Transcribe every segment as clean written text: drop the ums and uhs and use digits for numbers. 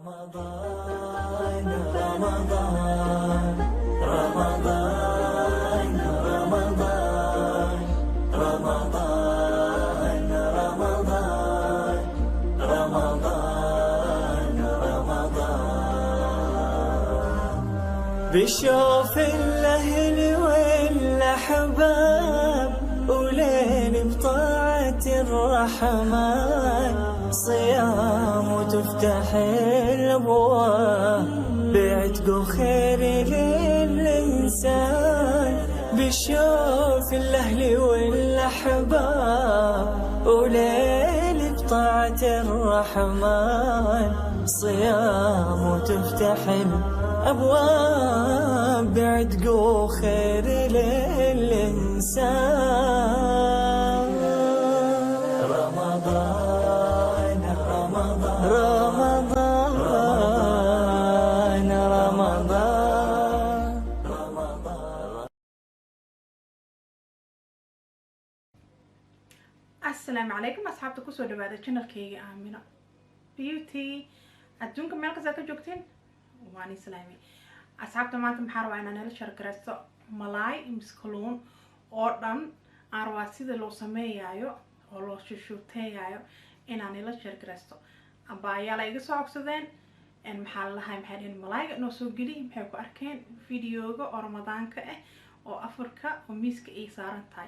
رمضان رمضان رمضان رمضان رمضان رمضان رمضان رمضان بشوف الأهل والأحباب وليل بطاعة الرحمن صيام وتفتح الأبواب بعتق خير للإنسان بشوف الأهل والأحباب وليل بطاعة الرحمن صيام وتفتح الأبواب بعتق خير للإنسان رمضان رمضان رمضان رمضان السلام عليكم أصحابتي كسر دبادة channel كي آمنة beauty أدونك مالك زاك جوكتين واني سلامي أصحابتي ما تمحروا أنا نلشر كرسو ملاي مسكلون أردن أرواسيد لو سميايو أو لو شوشوتيايو إن أنا نلشر كرسو أبايا لا يجلسوا عكسدين إن محل هاي محلين ملاي نوسو جدي محيكو أركين فيديوغا أو رمضان كأه أو أفريقيا وميسك إيه صارن تاي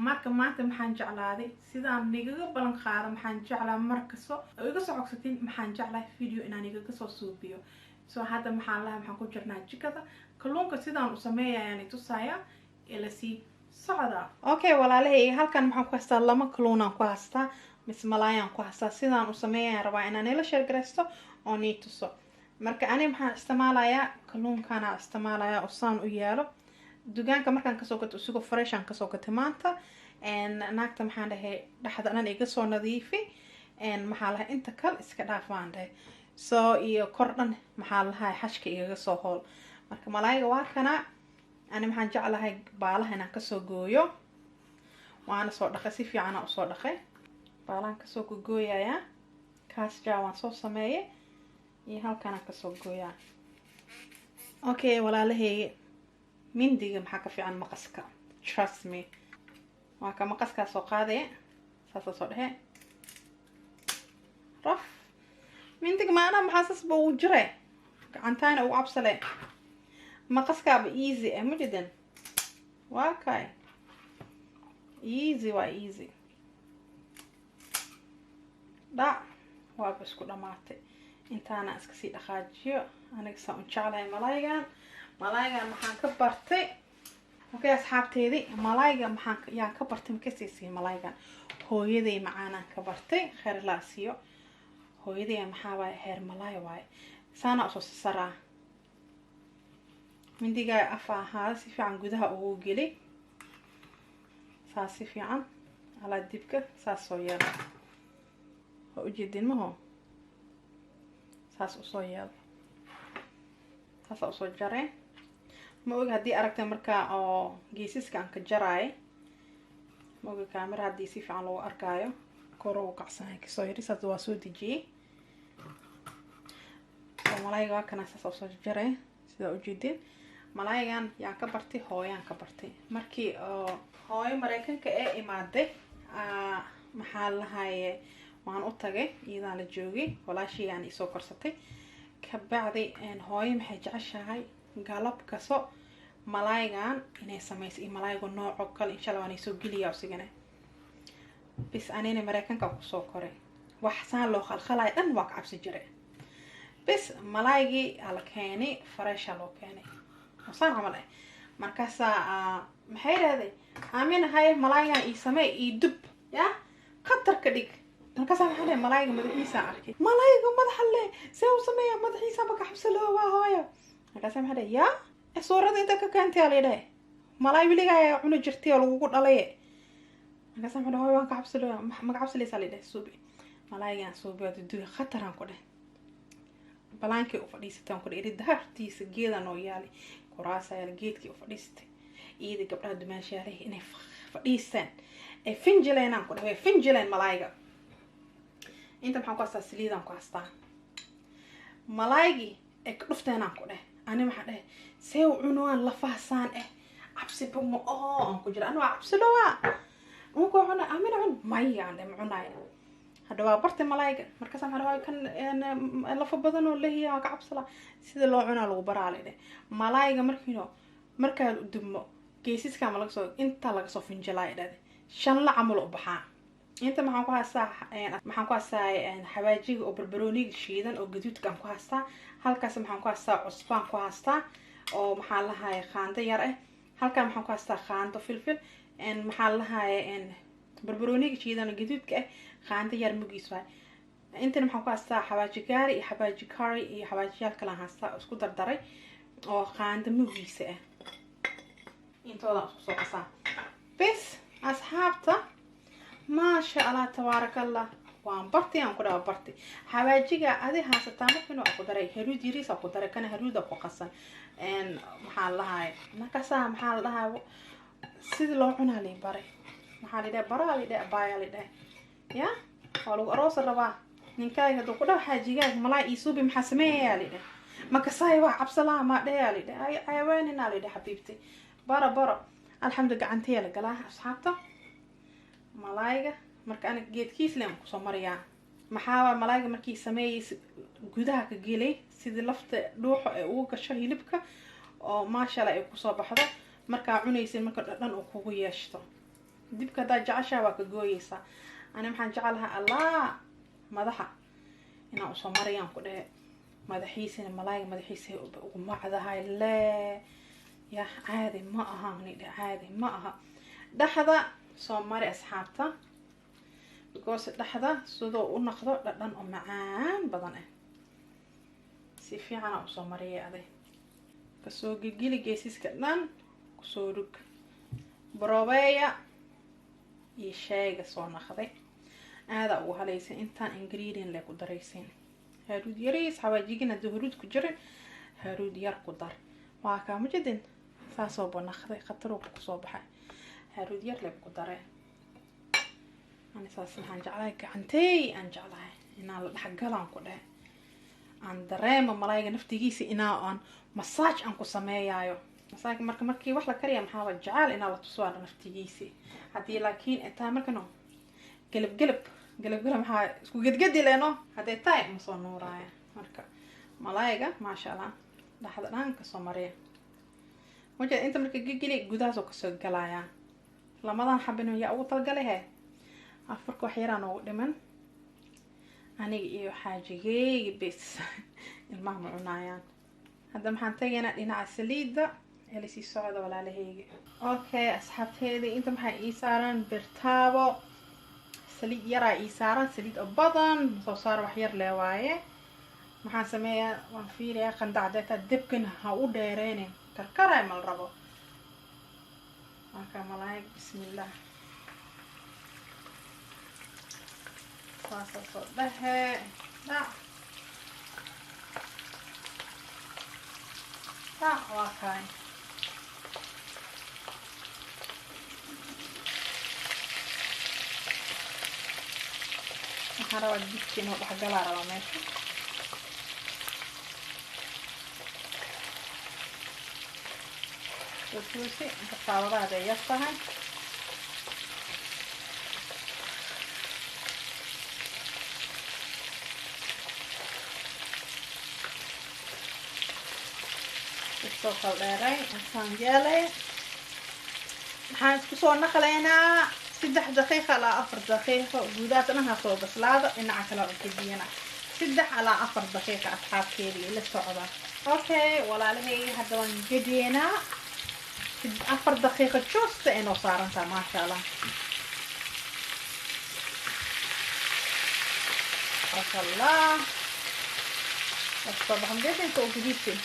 marka maanta maxaan jeclaaday sidaan nigaga balan qaado maxaan jeclaa markaso iga soo cogsatiin maxaan jeclaa video inaan iga soo suubiyo soo hadda maxaan lahaa maxaan ku jirnaa jikada kalluunka sidaan u sameeyayaan tusaya ila si socda okay walaalahay halkan maxaan ku haystaa lama kalluunaan ku haystaa mis malaayaan ku haystaa sidaan u sameeyay rabaa inaan ila share gareysto oo ni tuso marka ani maxaan isticmaalayaa kalluunkana isticmaalayaa oo saan u yaalo dugaanka markaan kasoo gato isugu fresh aan kasoo gatay maanta naagta maxaan dhahay dhaxda dhan iga soo nadiifi maxaa lahay inta kale iska dhaaf baan dhahay soo iyo kor dhan maxaa lahay xashka igaga soo hool marka malaayga waa kana ani maxaan jeclahay baalaha inaan kasoo gooyo waana soo dhaqay si fiican aan usoo dhaqay baalahan kasoo gooyayaa kaas jaa waan soo sameeyay iyo halkan aan kasoo gooyaa okay walaalahay mindiga maxaa ka fiican maqaska trust me waa ka maqaska soo qaaday saasa soo dhahe raf mindiga maana maxaa sasba uu jire gacantaana uu cabsale maqaskaaba easy ah majidan waa kay easy waa easy da waa bas ku dhamaatay intaana iska sii dhaqaajiyo aniga saan u jeclahay malaaygan maxaan ka bartay okay asxaabteedii malaayga yaan ka bartay makasiisii malaaygan hooyaday macaanaan ka bartay khayr la siiyo hooyaday maxaa waay heer malaay waay saana usoo saraa mindiga afaha si fiican gudaha ugu geli saas si fiican ala dibka saas soo yeel oo u jeedin maho saas usoo yeel saas usoo jareen ma og haddii aragtay markaa oo geesiska aan ka jaraay ma oga kaamira haddii si fiican lagu arkaayo koro u kacsanay kasoo yiri saas waa soo dejiyey oo malaayga waa kana saas usoo jaray sida ujeedin malaaygan yaan ka bartay hooyaan ka bartay markii oo hooyo mareykanka ee imaaday maxaa lahaye waan u tagay iyadaan la joogay walaashayaan isoo korsatay kabacdi hooyo maxay jeceshahay galab kaso malaaygan inay samayso iyo malaayga nooco kale insha Allah waan soo geliyaa usigana bis anina mareykanka ku soo koray wax saan loo khalkhalay dhan waa ka cabsi jiray bis malaaygi ala keenay fresh loo keenay wasaan amal markaas maxay raadey aamin hay malaaygan ii samee ii dub ya qatar ka dhig markaas waxaan leeyahay malaayga madaxiisa arkay malaayga madaxa le see u sameeya madaxiisa ba ka xabsalo waa hooyo markaas waxaan leeyahay ya suurada inta ka kaantay leedahay malaay wiliga ay cuna jirtay oo lagu dhalay markaas waxaan leeyahay waan ka xabsalo ma ka xabsalaysa leedahay suubi malaayga suubi waa duuga khataran ku dheh balaankii u fadhiistaan ku dheeri daartiisa geedan oo yaali kuraasa yaali geedkii u fadhiistay iyada gabdhaha dumaashaare inay fadhiistaan ay finjileen ku dheh finjileen malaayga inta maxaan ku haystaa saliidaan ku haystaa malaaygi ay ka dhufteenaan ku dheh ani maxaa dheh see u cunwaan lafaasaan cabsiba ma oo aan ku jira ani waa cabsi dhawaa unkoo cuna amina cun mayaan dhe ma cunaay hadda waa bartay malaayga markaas maxaa dhahay kan lafa badan oo leeyahay waa ka cabsala sida loo cunaa lagu baraalay dhe malaayga markaa dubmo geesiska ma laga soo inta laga soo finjilay dhade shan la camal u baxaa inta maxaan ku haystaa xawaajiga oo barbarooniga shiidan oo gaduudka aan ku haystaa halkaas maxaan ku haystaa cusbaan ku haystaa oo maxaa lahaye qaando yar halkaan maxaan ku haystaa qaando filfil maxaa lahaye barbarooniga shiidan oo gaduudka qaando yar mugiis waay intana maxaan ku haystaa xawaaji gaari iyo xawaaji curry iyo xawaajiyaal kale aan haystaa isku dardaray oo qaando mugiisa intoodan isku soo qasaa bes asxaabta maasha allah tabaaraka allah waan bartay aan ku dhawa bartay xawaajiga adi haasataa markii aan ku daray haruud yariis aan ku daray kana haruuda ku qasan maxaa lahaay markaasa maxaa la dhahaa sida loo cunaa lay baray maxaa la dhahay baraa la dhahay baaya la dhahay ya waa lagu aroosa rabaa ninkaaga hadduu ku dhaw xaajigaag malaa iisuubi maxaa sameeyayaa la dhahay makasaay waa cabsalaa maa dhayaa la dhahay ayawaaninaa la dhahay xabiibti bara alxamdu gacantiya la galaa asxaabta malaayga marka ana geedkiis leen kusoo mariyaa maxaa malaayga markii sameeyay gudaha ka gelay sidii lafta dhuuxo ay ugu gasho hilibka oo maasha Allah ay kusoo baxdo markaa cunaysid marka dhadhan uu kugu yeeshto dibka hadaa jeceshaa waa ka gooyeysaa ani maxaan jecelahay allah madaxa inaan usoo mariyaan ku dhahe madaxiisina malaayga madaxiisa ugu macdahay lee ya caadi ma aha nidha caadi ma aha dhaxda soo mari asxaabta because dhaxda sidoo u noqdo dhadhan oo macaan badan si fiican aan usoo mariyay aday kasoo gilgili geesiska dhan kusoo rug brobeya iyo shayga soo naqday aada ugu halaysan intaan ingredient le ku daraysin haruud yariis xawaajigina haddii haruud ku jirin haruud yar ku dar waa kaa mujadin saasoo banaqday khataruu kusoo baxay haruud yar le ku daray ani saas waxaan jeclahay gacantay aan jeclahay inaan la dhexgalaan ku dhahay aan dareemo malaayga naftigiisa inaa aan massage aan ku sameeyaayo massage markii wax la kariya maxaa jecel inaa la tuso naftigiisa haddii laakiin intaa markano galab maxaa isku gedgedi leeno hadday tahay ma soo nuuraaya marka malaayga maasha Allah dhaxda dhan kasoo mariya wajah inta marka gigili gudahaasoo kasoo galaya lamadan xabin yaa ugu talgalay afarka wax yaraan ugu dhiman aniga iyo xaajigeyga bes ilmaha ma cunaayaan hadda maxaan tagaynaa dhinaca saliidda ee lasii socda walaalahayga okay asxaabteedii inta maxaa ii saaran birtaabo saliid yaraa ii saaran saliid oo badan soo saar wax yar lee waaye maxaan sameeyaa waan fiiriyaa qandacdeeta debkan ha u dheereynin karkaray mal rabo marka malaay bismillah saasa soo dhahe dhac waa kaay waxaan rabaa dibka inuu dhexgalaa rabaa meesha وتوسي الصابرة هذا يفتحها الصوص الداري الصنجالي حنسكسو نخلينا 6 دقيقة على 4 دقيقة وجوداتنا هسو بس لا إن عكلا وكدينا 6 على 4 دقيقة أصحاب كيري للصعبة أوكي ولا لهي هذا ونجدينا 4 دقيقة جوست إنه صار أنت ما شاء الله ما شاء الله الصبح مجد انتو جديدتي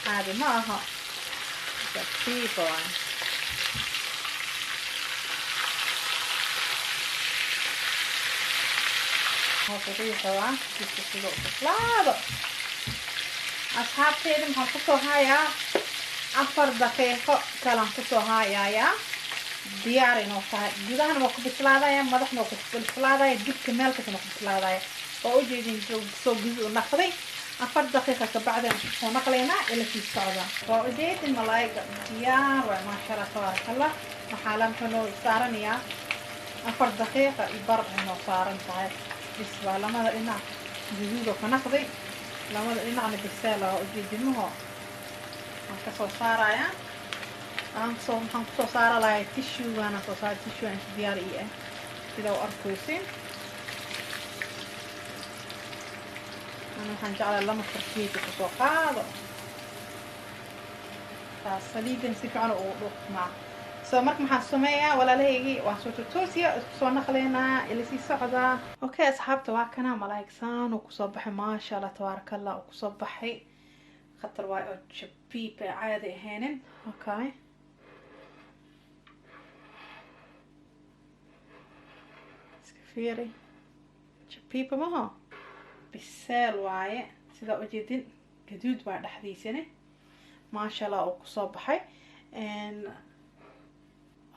هذه معها كثيفة يعني هو صحيحة وعن كثيرة لا أصحاب كده محطوطة هاي 4 دقيقة كلام كتو هاي diyaar inoo tahay gudahana waa ku bislaadaya madaxna waa ku bislaadaya dibka meel kasta waa ku bislaadaya oo u jeedin soo gudu naqday 4 دقيقة كبعدين ونقلينا إلى في الصعدة وأجيت الملايكة ديار وما شاء الله تبارك الله محالم كانوا صارنيا 4 دقيقة يبرد إنه صارن صحيح بس لما لقينا جديد وكنقضي لما لقينا عن البسالة وأجيت منه هنكسو صارا يا هنكسو صارا لا تشو وانا كسو صار تشو انت ديار إيه كده وأركوسين أنا هنجعل لما فرشيتي كسو قاضو فالصليب نسيب عنه وروح معه سو مرك maxaa sameeyaa walaalahaygi waan soo toosiya soo naqleena ila si socda okay asxaabta waa kana malaa'igsan oo ku soo baxay ma sha Allah tabarakallah oo ku soo baxay khatar waa oo jabiib caadi ahaanin okay iska fiiri jabiib ma ha bisel waaye sida u jeedin gaduud waa dhaxdiisana ma sha Allah oo ku soo baxay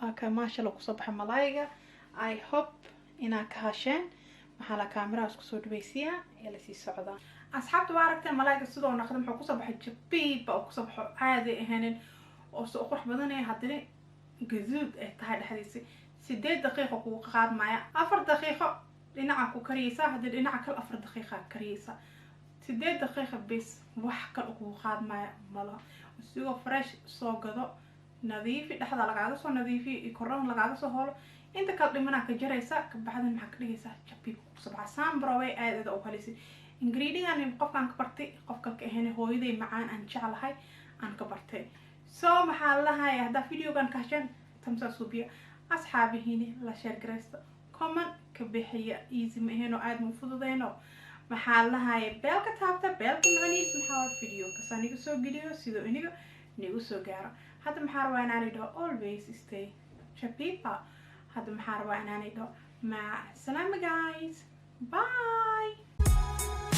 هكا ما شاء الله كصبح ملايقة I hope إنا كهاشين محل كاميرا اسكسو دبيسيا يلا سي سعودة أصحاب تباركت ملايقة السوداء ونخدم حكو صبح جبيب أو كصبح عادي هنن أو سو أقرح بدني هادري جزود تهاي الحديثي 6 دقيقة كو قاد معايا 4 دقيقة لنعا كو كريسة هاد لنعا كل 4 دقيقة كريسة 6 دقيقة بس وحكا كو قاد معايا ملا وسيو فريش سو قدو نظيفي dhexda lagaaga soo nadiifi korran lagaaga soo holo inta kala dhimana ka jaraysa ka baxdan maxaa ka dhigaysa jabib sabca saambrowe aad oo kale si ingredient qofkan ka bartay qofka ka ahayn hooyaday macaan aan jeclahay aan ka bartay soo maxaa lahaay hada videogan ka heshan tamsa suubiya asxaabihiini la share gareysta comment ka bixiya easy ma ahayn oo aad mu fududeyno maxaa lahaay beelka taabta beelka macniis maxaa video ka saniga soo geliyo sidoo iniga nigu soo gaaro هذا محاربة أنا نيدو always stay chapipa هذا محاربة أنا نيدو مع السلامة guys bye